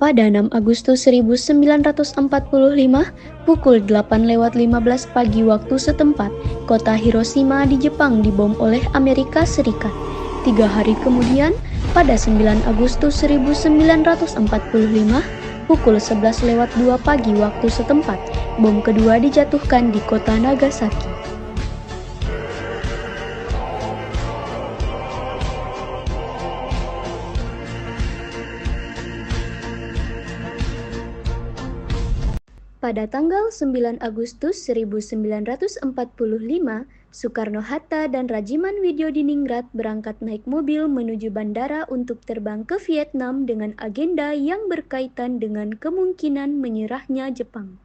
Pada 6 Agustus 1945, pukul 8:15 pagi waktu setempat, kota Hiroshima di Jepang dibom oleh Amerika Serikat. 3 hari kemudian, pada 9 Agustus 1945, pukul 11:02 pagi waktu setempat, bom kedua dijatuhkan di kota Nagasaki. Pada tanggal 9 Agustus 1945, Soekarno-Hatta dan Rajiman Widyodiningrat berangkat naik mobil menuju bandara untuk terbang ke Vietnam dengan agenda yang berkaitan dengan kemungkinan menyerahnya Jepang.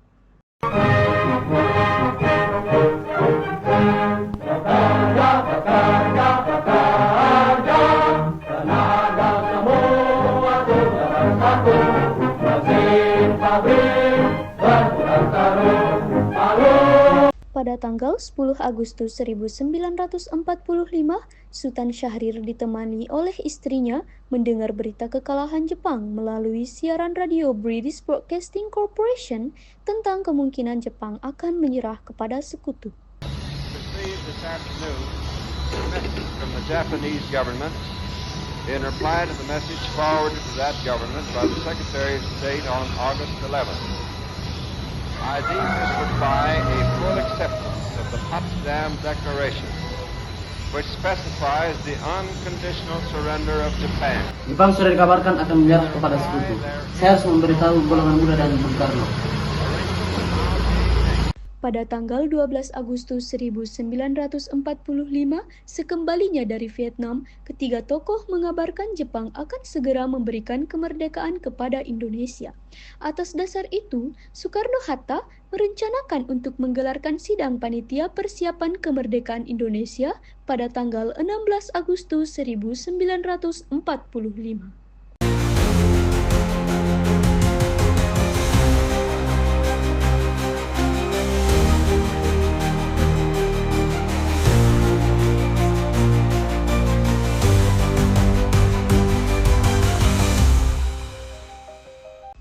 Pada tanggal 10 Agustus 1945, Sultan Syahrir ditemani oleh istrinya mendengar berita kekalahan Jepang melalui siaran radio British Broadcasting Corporation tentang kemungkinan Jepang akan menyerah kepada sekutu. This afternoon, a message from the Japanese government in reply to the message forwarded to that government by the Secretary of State on August 11th. I deem this reply a full acceptance of the Potsdam Declaration, which specifies the unconditional surrender of Japan. Jepang sudah dikabarkan akan menyerah kepada sekutu. Saya harus memberitahu golongan muda dan Bung Karno. Pada tanggal 12 Agustus 1945, sekembalinya dari Vietnam, ketiga tokoh mengabarkan Jepang akan segera memberikan kemerdekaan kepada Indonesia. Atas dasar itu, Soekarno-Hatta merencanakan untuk menggelarkan sidang panitia persiapan kemerdekaan Indonesia pada tanggal 16 Agustus 1945.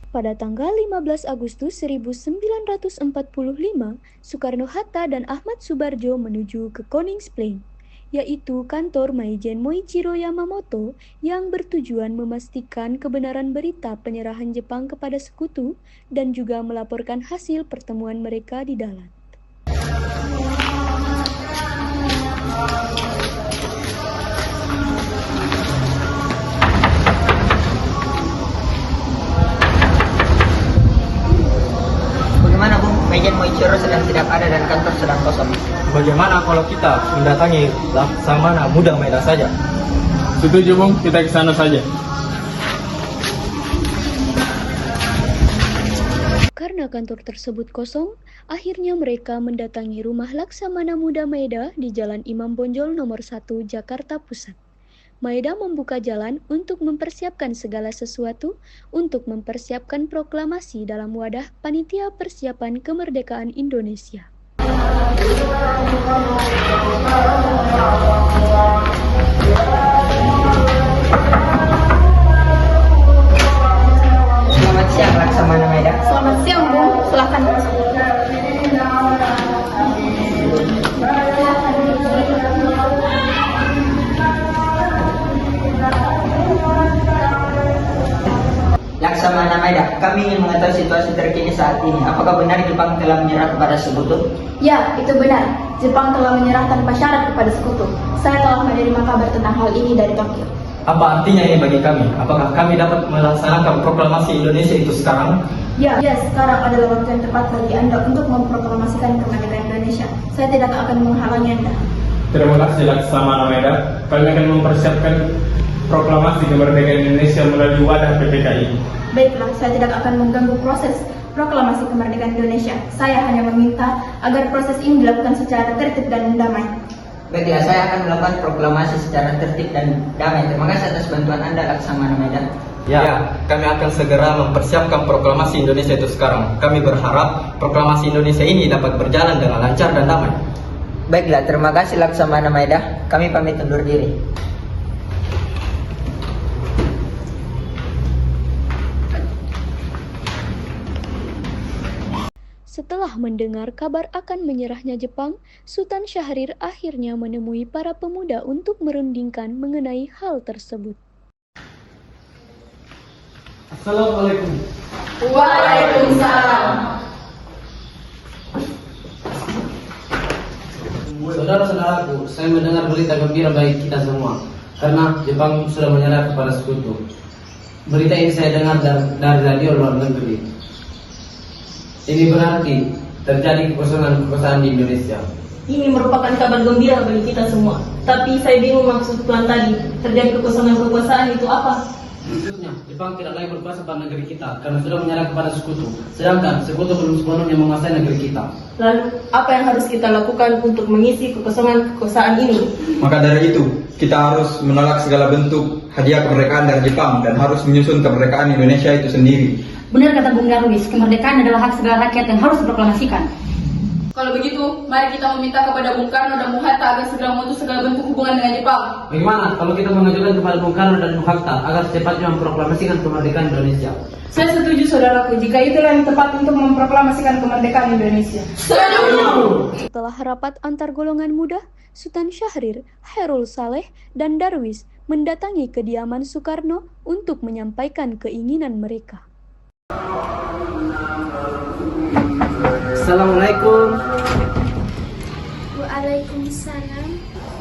Pada tanggal 15 Agustus 1945, Soekarno-Hatta dan Ahmad Subarjo menuju ke Koningsplein, yaitu kantor Maijen Moichiro Yamamoto yang bertujuan memastikan kebenaran berita penyerahan Jepang kepada sekutu dan juga melaporkan hasil pertemuan mereka di Dalat. Maijen Moichiro sedang tidak ada dan kantor sedang kosong. Bagaimana kalau kita mendatangi Laksamana Muda Maeda saja? Setuju, Bung. Kita ke sana saja. Karena kantor tersebut kosong, akhirnya mereka mendatangi rumah Laksamana Muda Maeda di Jalan Imam Bonjol nomor 1 Jakarta Pusat. Maeda membuka jalan untuk mempersiapkan segala sesuatu untuk mempersiapkan proklamasi dalam wadah Panitia Persiapan Kemerdekaan Indonesia. Selamat siang, Laksamana Maeda. Selamat siang, Bung. Silakan masuk. Laksamana Maeda, kami ingin mengetahui situasi terkini saat ini. Apakah benar Jepang telah menyerah kepada sekutu? Ya, itu benar. Jepang telah menyerah tanpa syarat kepada sekutu. Saya telah menerima kabar tentang hal ini dari Tokyo. Apa artinya ini bagi kami? Apakah kami dapat melaksanakan proklamasi Indonesia itu sekarang? Ya, sekarang adalah waktu yang tepat bagi Anda untuk memproklamasikan kemerdekaan Indonesia. Saya tidak akan menghalangi Anda. Terima kasih, Laksamana Maeda. Kami akan mempersiapkan proklamasi kemerdekaan Indonesia melalui wadah PPKI. Baiklah, saya tidak akan mengganggu proses proklamasi kemerdekaan Indonesia. Saya hanya meminta agar proses ini dilakukan secara tertib dan damai. Baiklah, saya akan melakukan proklamasi secara tertib dan damai. Terima kasih atas bantuan Anda, Laksamana Maeda. Ya, kami akan segera mempersiapkan proklamasi Indonesia itu sekarang. Kami berharap proklamasi Indonesia ini dapat berjalan dengan lancar dan damai. Baiklah, terima kasih Laksamana Maeda. Kami pamit undur diri. Setelah mendengar kabar akan menyerahnya Jepang, Sultan Syahrir akhirnya menemui para pemuda untuk merundingkan mengenai hal tersebut. Assalamualaikum. Waalaikumsalam. Saudara-saudaraku, saya mendengar berita gembira bagi kita semua karena Jepang sudah menyerah kepada sekutu. Berita ini saya dengar dari radio luar negeri. Ini berarti terjadi kekosongan di Indonesia. Ini merupakan kabar gembira bagi kita semua. Tapi saya bingung maksud Tuan tadi. Terjadi kekosongan kekuasaan itu apa? Maksudnya, Jepang tidak lagi berkuasa pada negeri kita karena sudah menyerah kepada sekutu. Sedangkan sekutu belum sepenuhnya menguasai negeri kita. Lalu, apa yang harus kita lakukan untuk mengisi kekosongan kekuasaan ini? Maka dari itu, kita harus menolak segala bentuk hadiah kemerdekaan dari Jepang dan harus menyusun kemerdekaan Indonesia itu sendiri. Benar kata Bung Darwis, kemerdekaan adalah hak segala rakyat yang harus diproklamasikan. Kalau begitu, mari kita meminta kepada Bung Karno dan Bung Hatta agar segera memutus segala bentuk hubungan dengan Jepang. Bagaimana kalau kita mengajukan kepada Bung Karno dan Bung Hatta agar secepatnya memproklamasikan kemerdekaan Indonesia? Saya setuju, saudaraku, jika itulah yang tepat untuk memproklamasikan kemerdekaan Indonesia. Setelah rapat antar golongan muda, Sultan Syahrir, Hairul Saleh, dan Darwis mendatangi kediaman Soekarno untuk menyampaikan keinginan mereka. Assalamualaikum. Waalaikumsalam.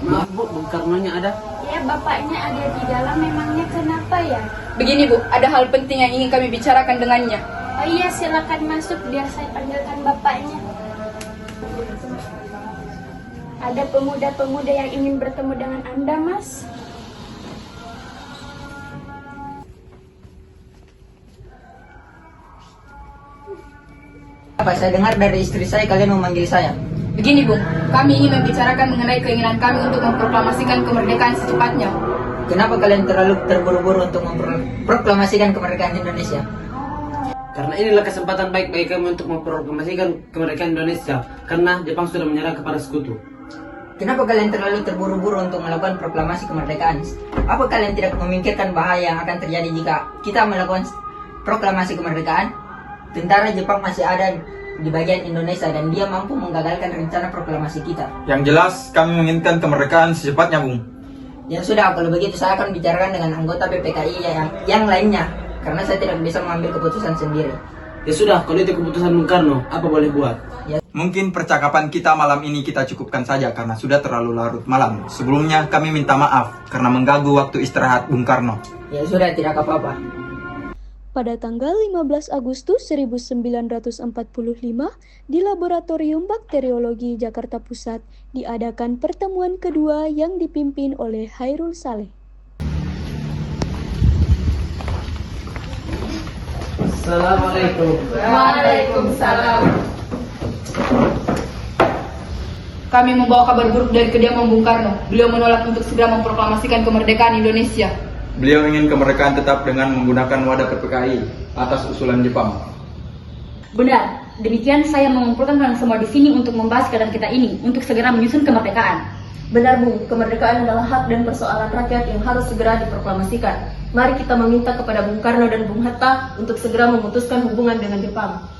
Maaf Bu, Bung Karno-nya ada? Ya, bapaknya ada di dalam. Memangnya kenapa ya? Begini, Bu, ada hal penting yang ingin kami bicarakan dengannya. Oh iya, silakan masuk biar saya panggilkan bapaknya. Ada pemuda-pemuda yang ingin bertemu dengan Anda, Mas. Apa saya dengar dari istri saya kalian memanggil saya? Begini, Bung, kami ingin membicarakan mengenai keinginan kami untuk memproklamasikan kemerdekaan secepatnya. Kenapa kalian terlalu terburu-buru untuk memproklamasikan kemerdekaan Indonesia? Karena inilah kesempatan baik bagi kami untuk memproklamasikan kemerdekaan Indonesia karena Jepang sudah menyerah kepada sekutu. Kenapa kalian terlalu terburu-buru untuk melakukan proklamasi kemerdekaan? Apa kalian tidak memikirkan bahaya yang akan terjadi jika kita melakukan proklamasi kemerdekaan? Tentara Jepang masih ada di bagian Indonesia dan dia mampu menggagalkan rencana proklamasi kita. Yang jelas, kami menginginkan kemerdekaan secepatnya, Bung. Ya sudah, kalau begitu saya akan bicarakan dengan anggota PPKI yang lainnya, karena saya tidak bisa mengambil keputusan sendiri. Ya sudah, kalau itu keputusan Bung Karno, apa boleh buat? Ya. Mungkin percakapan kita malam ini kita cukupkan saja karena sudah terlalu larut malam. Sebelumnya kami minta maaf karena mengganggu waktu istirahat Bung Karno. Ya sudah, tidak apa-apa. Pada tanggal 15 Agustus 1945, di Laboratorium Bakteriologi Jakarta Pusat diadakan pertemuan kedua yang dipimpin oleh Hairul Saleh. Assalamualaikum. Waalaikumsalam. Kami membawa kabar buruk dari kediaman Bung Karno. Beliau menolak untuk segera memproklamasikan kemerdekaan Indonesia. Beliau ingin kemerdekaan tetap dengan menggunakan wadah PPKI atas usulan Jepang. Benar, demikian saya mengumpulkan kalian semua di sini untuk membahas keadaan kita ini, untuk segera menyusun kemerdekaan. Benar, Bung, kemerdekaan adalah hak dan persoalan rakyat yang harus segera diproklamasikan. Mari kita meminta kepada Bung Karno dan Bung Hatta untuk segera memutuskan hubungan dengan Jepang.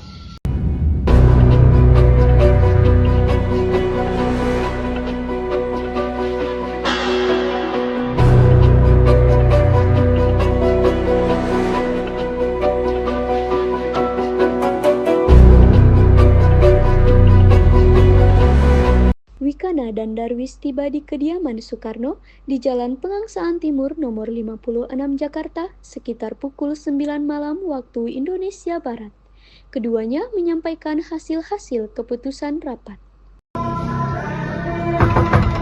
Wikana dan Darwis tiba di kediaman Soekarno di Jalan Pengangsaan Timur nomor 56 Jakarta sekitar pukul 9 malam waktu Indonesia Barat. Keduanya menyampaikan hasil-hasil keputusan rapat.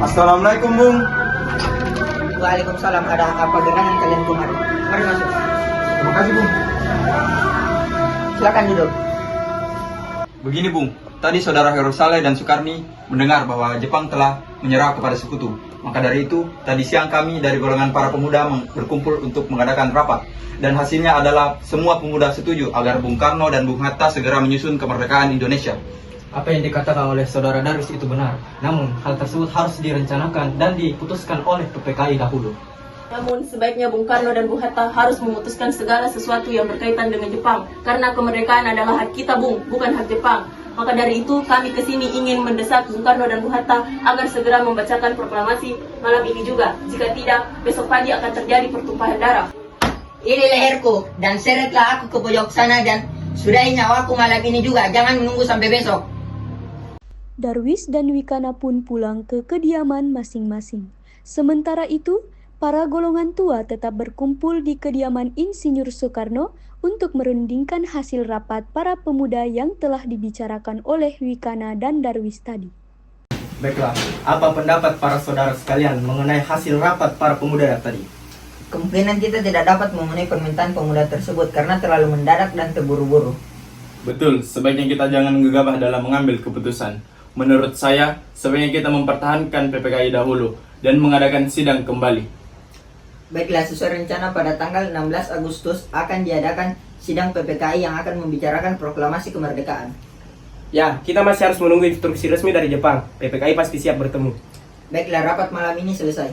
Assalamualaikum, Bung. Waalaikumsalam. Ada apa gerangan kalian kemari? Mari masuk. Terima kasih, Bung. Silakan duduk. Begini, Bung. Tadi saudara Hairul Saleh dan Soekarni mendengar bahwa Jepang telah menyerah kepada sekutu. Maka dari itu, tadi siang kami dari golongan para pemuda berkumpul untuk mengadakan rapat. Dan hasilnya adalah semua pemuda setuju agar Bung Karno dan Bung Hatta segera menyusun kemerdekaan Indonesia. Apa yang dikatakan oleh saudara Darwis itu benar. Namun, hal tersebut harus direncanakan dan diputuskan oleh PPKI dahulu. Namun sebaiknya Bung Karno dan Bung Hatta harus memutuskan segala sesuatu yang berkaitan dengan Jepang. Karena kemerdekaan adalah hak kita, Bung, bukan hak Jepang. Maka dari itu kami kesini ingin mendesak Bung Karno dan Bung Hatta agar segera membacakan proklamasi malam ini juga. Jika tidak, besok pagi akan terjadi pertumpahan darah. Ini leherku, dan seretlah aku ke pojok sana dan sudahi nyawaku malam ini juga. Jangan menunggu sampai besok. Darwis dan Wikana pun pulang ke kediaman masing-masing. Sementara itu, para golongan tua tetap berkumpul di kediaman Insinyur Soekarno untuk merundingkan hasil rapat para pemuda yang telah dibicarakan oleh Wikana dan Darwis tadi. Baiklah, apa pendapat para saudara sekalian mengenai hasil rapat para pemuda tadi? Kemungkinan kita tidak dapat memenuhi permintaan pemuda tersebut karena terlalu mendadak dan terburu-buru. Betul, sebaiknya kita jangan gegabah dalam mengambil keputusan. Menurut saya, sebaiknya kita mempertahankan PPKI dahulu dan mengadakan sidang kembali. Baiklah, sesuai rencana pada tanggal 16 Agustus akan diadakan sidang PPKI yang akan membicarakan proklamasi kemerdekaan. Ya, kita masih harus menunggu instruksi resmi dari Jepang. PPKI pasti siap bertemu. Baiklah, rapat malam ini selesai.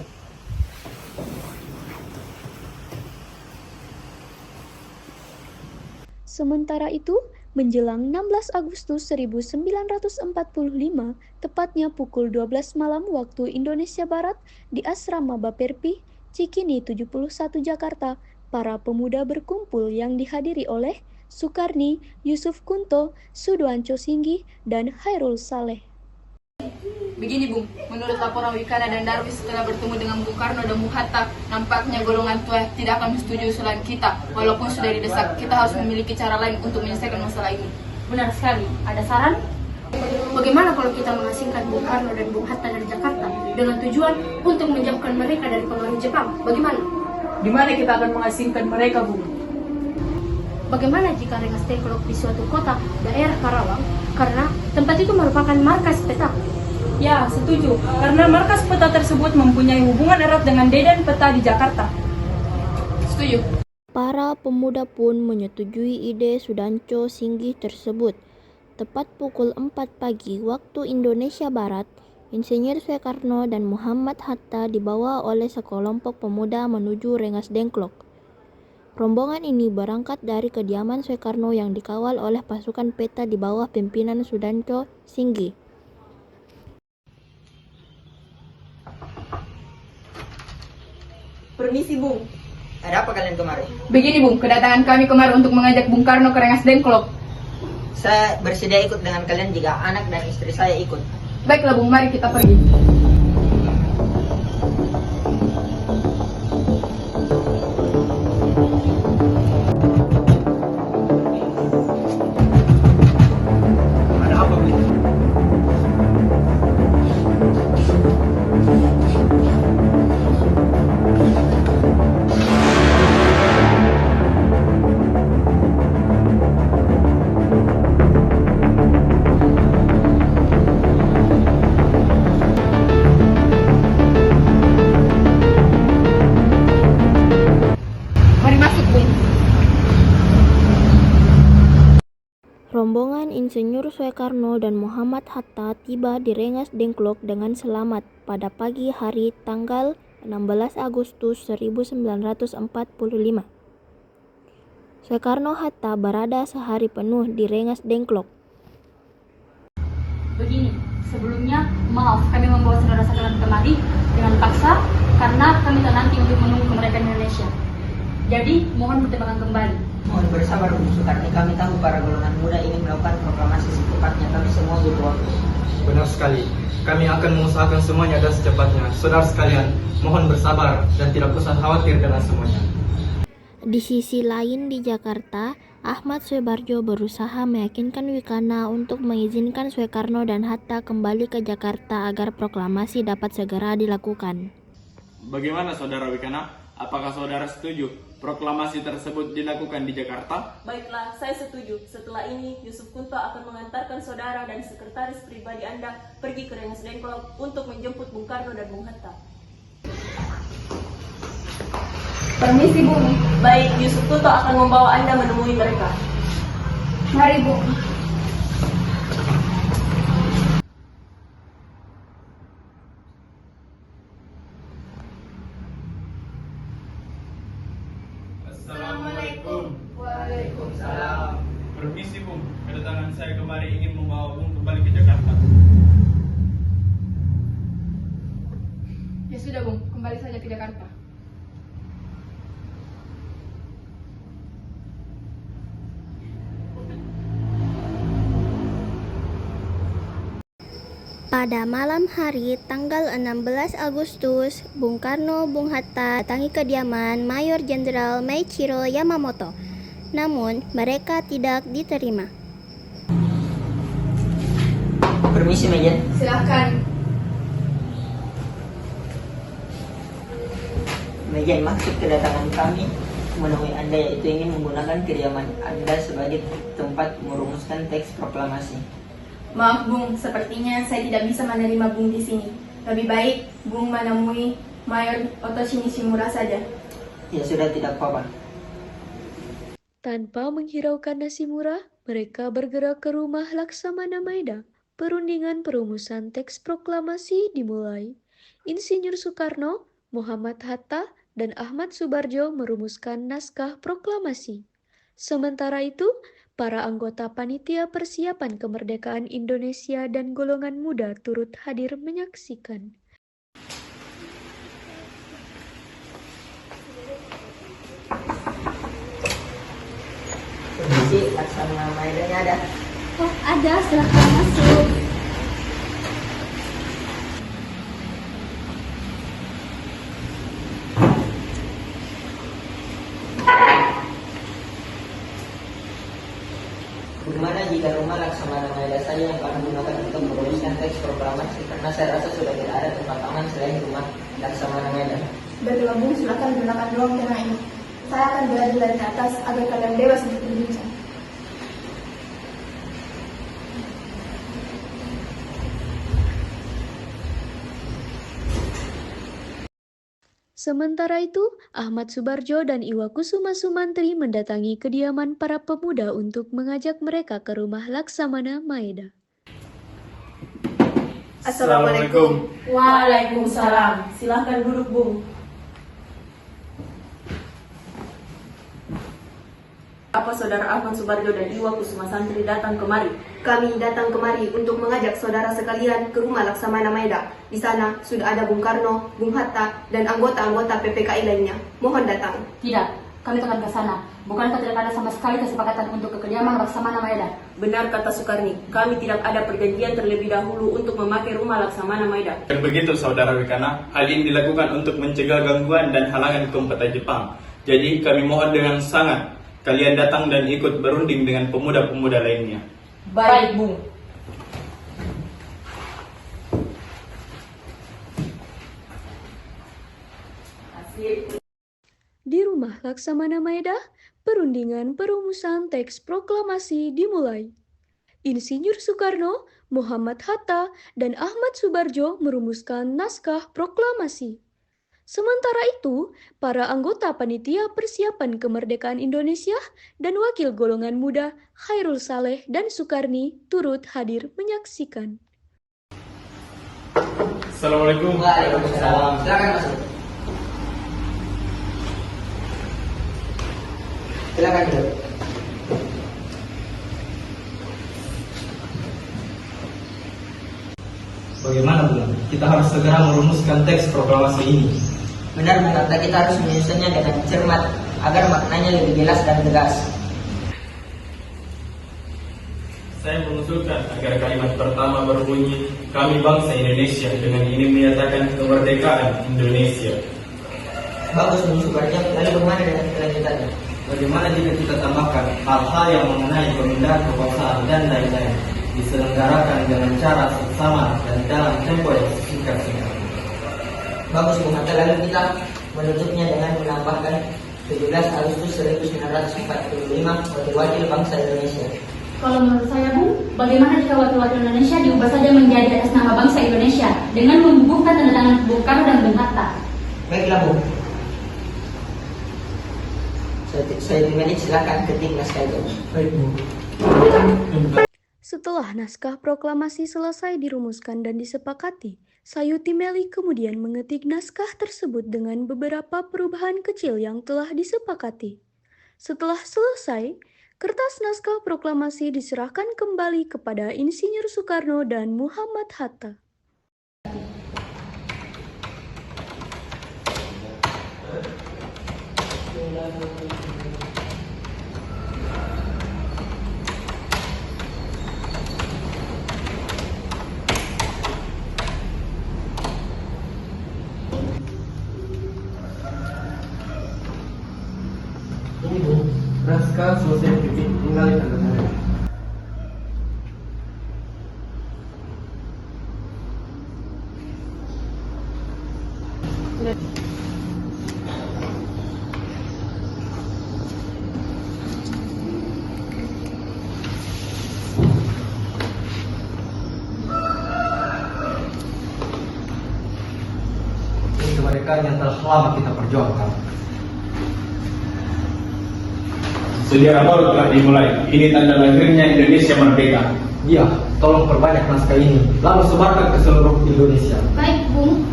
Sementara itu, menjelang 16 Agustus 1945, tepatnya pukul 12 malam waktu Indonesia Barat, di Asrama Baperpi, Cikini 71 Jakarta, para pemuda berkumpul yang dihadiri oleh Sukarni, Yusuf Kunto, Sudoanco Singgi, dan Hairul Saleh. Begini Bung, menurut laporan Wikana dan Darwis setelah bertemu dengan Bung Karno dan Bung Hatta, nampaknya golongan tua tidak akan setuju usulan kita. Walaupun sudah didesak, kita harus memiliki cara lain untuk menyelesaikan masalah ini. Benar sekali. Ada saran? Bagaimana kalau kita mengasingkan Bung Karno dan Bung Hatta dari Jakarta dengan tujuan untuk menjauhkan mereka dari pengaruh Jepang? Bagaimana? Di mana kita akan mengasingkan mereka, Bung? Bagaimana jika Rengas Dengklok di suatu kota daerah Karawang karena tempat itu merupakan markas peta? Ya, setuju. Karena markas peta tersebut mempunyai hubungan erat dengan Dedan peta di Jakarta. Setuju. Para pemuda pun menyetujui ide Sudanco Singgi tersebut. Tepat pukul 4 pagi waktu Indonesia Barat, Insinyur Soekarno dan Muhammad Hatta dibawa oleh sekelompok pemuda menuju Rengas Dengklok. Rombongan ini berangkat dari kediaman Soekarno yang dikawal oleh pasukan peta di bawah pimpinan Sudanco Singgi. Permisi, Bung. Ada apa kalian kemari? Begini, Bung. Kedatangan kami kemari untuk mengajak Bung Karno ke Rengas Dengklok. Saya bersedia ikut dengan kalian jika anak dan istri saya ikut. Baiklah, Bung. Mari kita pergi. Ada apa, Bu? Mari masuk, Bung. Rombongan Insinyur Soekarno dan Muhammad Hatta tiba di Rengas Dengklok dengan selamat pada pagi hari tanggal 16 Agustus 1945. Soekarno-Hatta berada sehari penuh di Rengas Dengklok. Begini, sebelumnya maaf kami membawa saudara sekalian kemari dengan paksa karena kami nanti untuk menunggu kemerdekaan Indonesia. Jadi mohon pertimbangan kembali. Mohon bersabar, Bung Sukarni. Kami tahu para golongan muda ingin melakukan proklamasi secepatnya. Kami semua butuh waktu. Benar sekali. Kami akan mengusahakan semuanya dan secepatnya. Saudara sekalian, mohon bersabar dan tidak usah khawatir dengan semuanya. Di sisi lain di Jakarta, Ahmad Soebarjo berusaha meyakinkan Wikana untuk mengizinkan Soekarno dan Hatta kembali ke Jakarta agar proklamasi dapat segera dilakukan. Bagaimana Saudara Wikana? Apakah saudara setuju proklamasi tersebut dilakukan di Jakarta? Baiklah, saya setuju. Setelah ini, Yusuf Kunto akan mengantarkan saudara dan sekretaris pribadi Anda pergi ke Rengas Dengklok untuk menjemput Bung Karno dan Bung Hatta. Permisi, Bung. Baik, Yusuf Kunto akan membawa Anda menemui mereka. Mari, Bung. Assalamualaikum. Waalaikumsalam. Permisi, Bung. kedatangan saya kemari ingin membawa Bung kembali ke Jakarta. Ya sudah Bung, kembali saja ke Jakarta. Pada malam hari tanggal 16 Agustus, Bung Karno, Bung Hatta datangi kediaman Mayor Jenderal Meiichiro Yamamoto. Namun, mereka tidak diterima. Permisi, Mejen. Silakan. Mejen, maksud kedatangan kami menemui Anda yaitu ingin menggunakan kediaman Anda sebagai tempat merumuskan teks proklamasi. Maaf Bung, sepertinya saya tidak bisa menerima Bung di sini. Lebih baik Bung menemui Mayor Otoshi Nishimura saja. Ya sudah, tidak apa-apa. Tanpa menghiraukan Nishimura, mereka bergerak ke rumah Laksamana Maeda. Perundingan perumusan teks proklamasi dimulai. Insinyur Soekarno, Muhammad Hatta, dan Ahmad Subarjo merumuskan naskah proklamasi. Sementara itu, para anggota panitia persiapan kemerdekaan Indonesia dan golongan muda turut hadir menyaksikan. Permisi, Laksamana Maedanya ada. Oh, ada, silahkan masuk. Bagaimana jika rumah Laksamana Maeda saja yang kami gunakan untuk merumuskan teks proklamasi? Karena saya rasa sudah tidak ada tempat aman selain rumah Laksamana Maeda. Baiklah Bung, silakan gunakan ruang tengah ini. Saya akan berada dari atas agar kalian bebas untuk berbincang. Sementara itu, Ahmad Subarjo dan Iwakusuma Sumantri mendatangi kediaman para pemuda untuk mengajak mereka ke rumah Laksamana Maeda. Assalamualaikum. Waalaikumsalam. Silahkan duduk Bung. Apa Saudara Ahmad Subarjo dan Iwakusuma Santri datang kemari? Kami datang kemari untuk mengajak saudara sekalian ke rumah Laksamana Maeda. Di sana sudah ada Bung Karno, Bung Hatta, dan anggota-anggota PPKI lainnya. Mohon datang. Tidak, kami akan ke sana. Bukankah tidak ada sama sekali kesepakatan untuk ke kediaman Laksamana Maeda? Benar kata Soekarni, kami tidak ada perjanjian terlebih dahulu untuk memakai rumah Laksamana Maeda. Dan begitu Saudara Wikana, hal ini dilakukan untuk mencegah gangguan dan halangan keempatan Jepang. Jadi kami mohon dengan sangat kalian datang dan ikut berunding dengan pemuda-pemuda lainnya. Baik, Bung. Di rumah Laksamana Maeda, perundingan perumusan teks proklamasi dimulai. Insinyur Soekarno, Muhammad Hatta, dan Ahmad Subarjo merumuskan naskah proklamasi. Sementara itu, para anggota panitia persiapan kemerdekaan Indonesia dan wakil golongan muda Khairul Saleh dan Sukarni turut hadir menyaksikan. Assalamualaikum. Waalaikumsalam. Silakan masuk. Silakan duduk. Bagaimana Bung? Kita harus segera merumuskan teks proklamasi ini. Benar Bung Hatta, kita harus menyusunnya dengan cermat agar maknanya lebih jelas dan tegas. Saya mengusulkan agar kalimat pertama berbunyi, kami bangsa Indonesia dengan ini menyatakan kemerdekaan Indonesia. Bagus Bung Subarjo, lalu bagaimana dengan kelanjutannya? Bagaimana jika kita tambahkan hal-hal yang mengenai pemindahan kekuasaan dan lain-lain diselenggarakan dengan cara seksama dan dalam tempo yang singkat-singkat. Bagus Bung Hatta, lalu kita menutupnya dengan menambahkan 17 Agustus 1945 wakil bangsa Indonesia. Kalau menurut saya, Bung, bagaimana jika wakil-wakil Indonesia diubah saja menjadi atas nama bangsa Indonesia dengan membubuhkan tanda tangan Bung Karno dan Bung Hatta? Baiklah Bung. Saya dimana silakan ketik naskah itu. Baik Bu. Setelah naskah proklamasi selesai dirumuskan dan disepakati, Sayuti Meli kemudian mengetik naskah tersebut dengan beberapa perubahan kecil yang telah disepakati. Setelah selesai, Kertas naskah proklamasi diserahkan kembali kepada Insinyur Soekarno dan Muhammad Hatta. Ini Bu, naskah selesai titik, tinggal ditandatangani. Ini kemerdekaan yang telah lama kita perjuangkan. Sejarah baru telah dimulai. Ini tanda lahirnya Indonesia merdeka. Iya, tolong perbanyak naskah ini, lalu sebarkan ke seluruh Indonesia. Baik, Bung.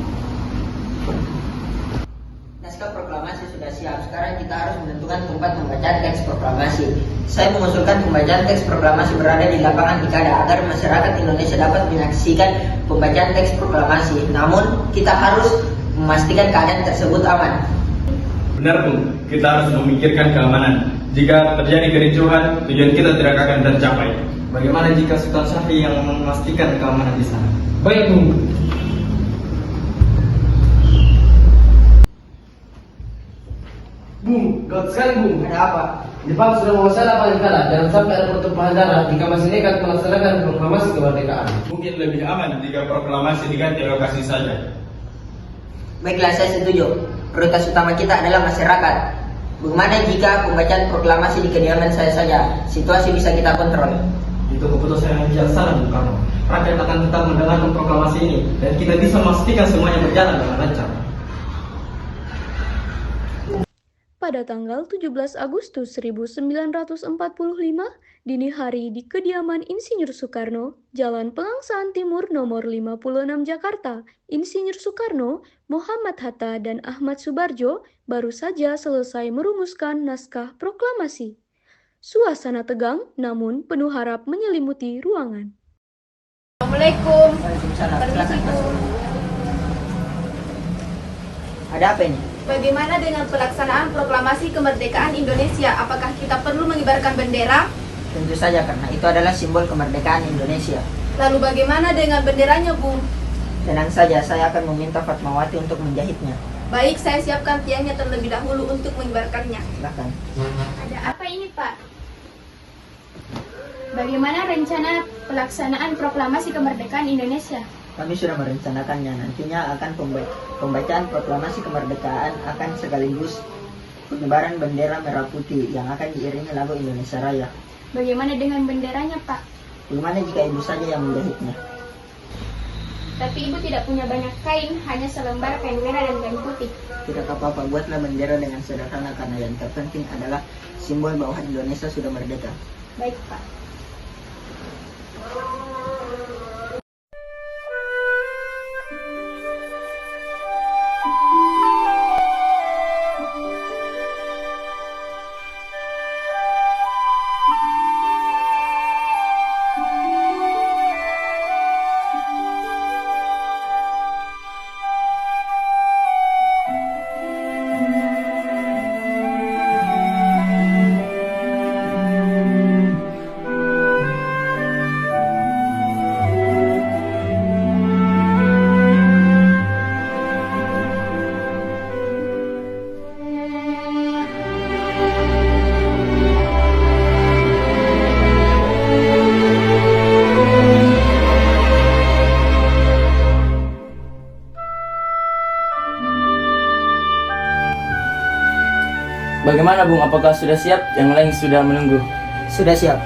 Naskah proklamasi sudah siap. Sekarang kita harus menentukan tempat pembacaan teks proklamasi. Saya mengusulkan pembacaan teks proklamasi berada di lapangan Ikada agar masyarakat Indonesia dapat menyaksikan pembacaan teks proklamasi. Namun, kita harus memastikan keadaan tersebut aman. Benar Bung, kita harus memikirkan keamanan. Jika terjadi kericuhan, tujuan kita tidak akan tercapai. Bagaimana jika Sultan Syahri yang memastikan keamanan di sana? Baik, Bung. Bung, gawat sekali, Bung. Ada apa? Jepang sudah menguasai lapangan Ikada. Jangan sampai ada pertumpahan darah jika masih nekat melaksanakan proklamasi kemerdekaan. Mungkin lebih aman jika proklamasi diganti lokasi saja. Baiklah, saya setuju. Prioritas utama kita adalah masyarakat. Bagaimana jika pembacaan proklamasi di kediaman saya saja? Situasi bisa kita kontrol. Itu keputusan yang bijaksana, Bung Karno. Rakyat akan tetap mendengarkan proklamasi ini dan kita bisa memastikan semuanya berjalan dengan lancar. Pada tanggal 17 Agustus 1945, dini hari di kediaman Insinyur Soekarno, Jalan Pegangsaan Timur nomor 56 Jakarta, Insinyur Soekarno, Muhammad Hatta, dan Ahmad Subarjo baru saja selesai merumuskan naskah proklamasi. Suasana tegang namun penuh harap menyelimuti ruangan. Assalamualaikum. Waalaikumsalam. Permisi, Bu. Ada apa ini? Bagaimana dengan pelaksanaan proklamasi kemerdekaan Indonesia? Apakah kita perlu mengibarkan bendera? Tentu saja karena itu adalah simbol kemerdekaan Indonesia. Lalu bagaimana dengan benderanya, Bu? Tenang saja, saya akan meminta Fatmawati untuk menjahitnya. Baik, saya siapkan tiangnya terlebih dahulu untuk mengibarkannya. Silakan. Ada apa ini, Pak? Bagaimana rencana pelaksanaan proklamasi kemerdekaan Indonesia? Kami sudah merencanakannya. Nantinya akan pembacaan proklamasi kemerdekaan akan sekaligus pengibaran bendera merah putih yang akan diiringi lagu Indonesia Raya. Bagaimana dengan benderanya, Pak? Bagaimana jika ibu saja yang menjahitnya? Tapi ibu tidak punya banyak kain, hanya selembar kain merah dan kain putih. Tidak apa-apa, buatlah bendera dengan sederhana karena yang terpenting adalah simbol bahwa Indonesia sudah merdeka. Baik, Pak. Bagaimana Bung, apakah sudah siap? Yang lain sudah menunggu. Sudah siap.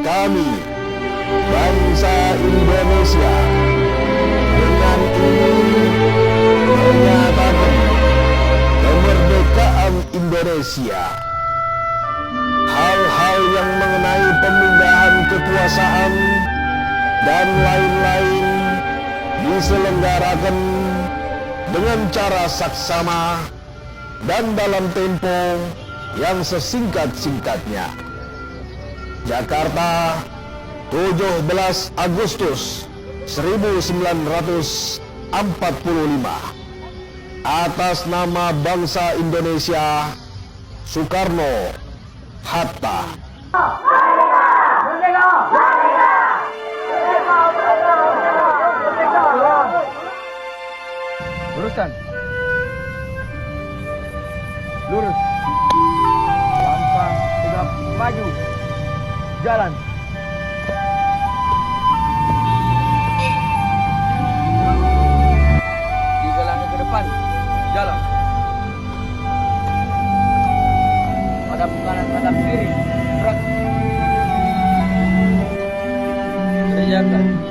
kami, bangsa Indonesia, dengan ini menyatakan kemerdekaan Indonesia. Hal-hal yang mengenai pemindahan kekuasaan dan lain-lain diselenggarakan dengan cara saksama dan dalam tempo yang sesingkat-singkatnya. Jakarta, 17 Agustus 1945. Atas nama bangsa Indonesia, Soekarno Hatta. Luruskan. Lurus. Langkah tegap maju. Jalan. Tiga langkah ke depan. Jalan. Hadap kanan, hadap kiri. Gerak. Kerjakan.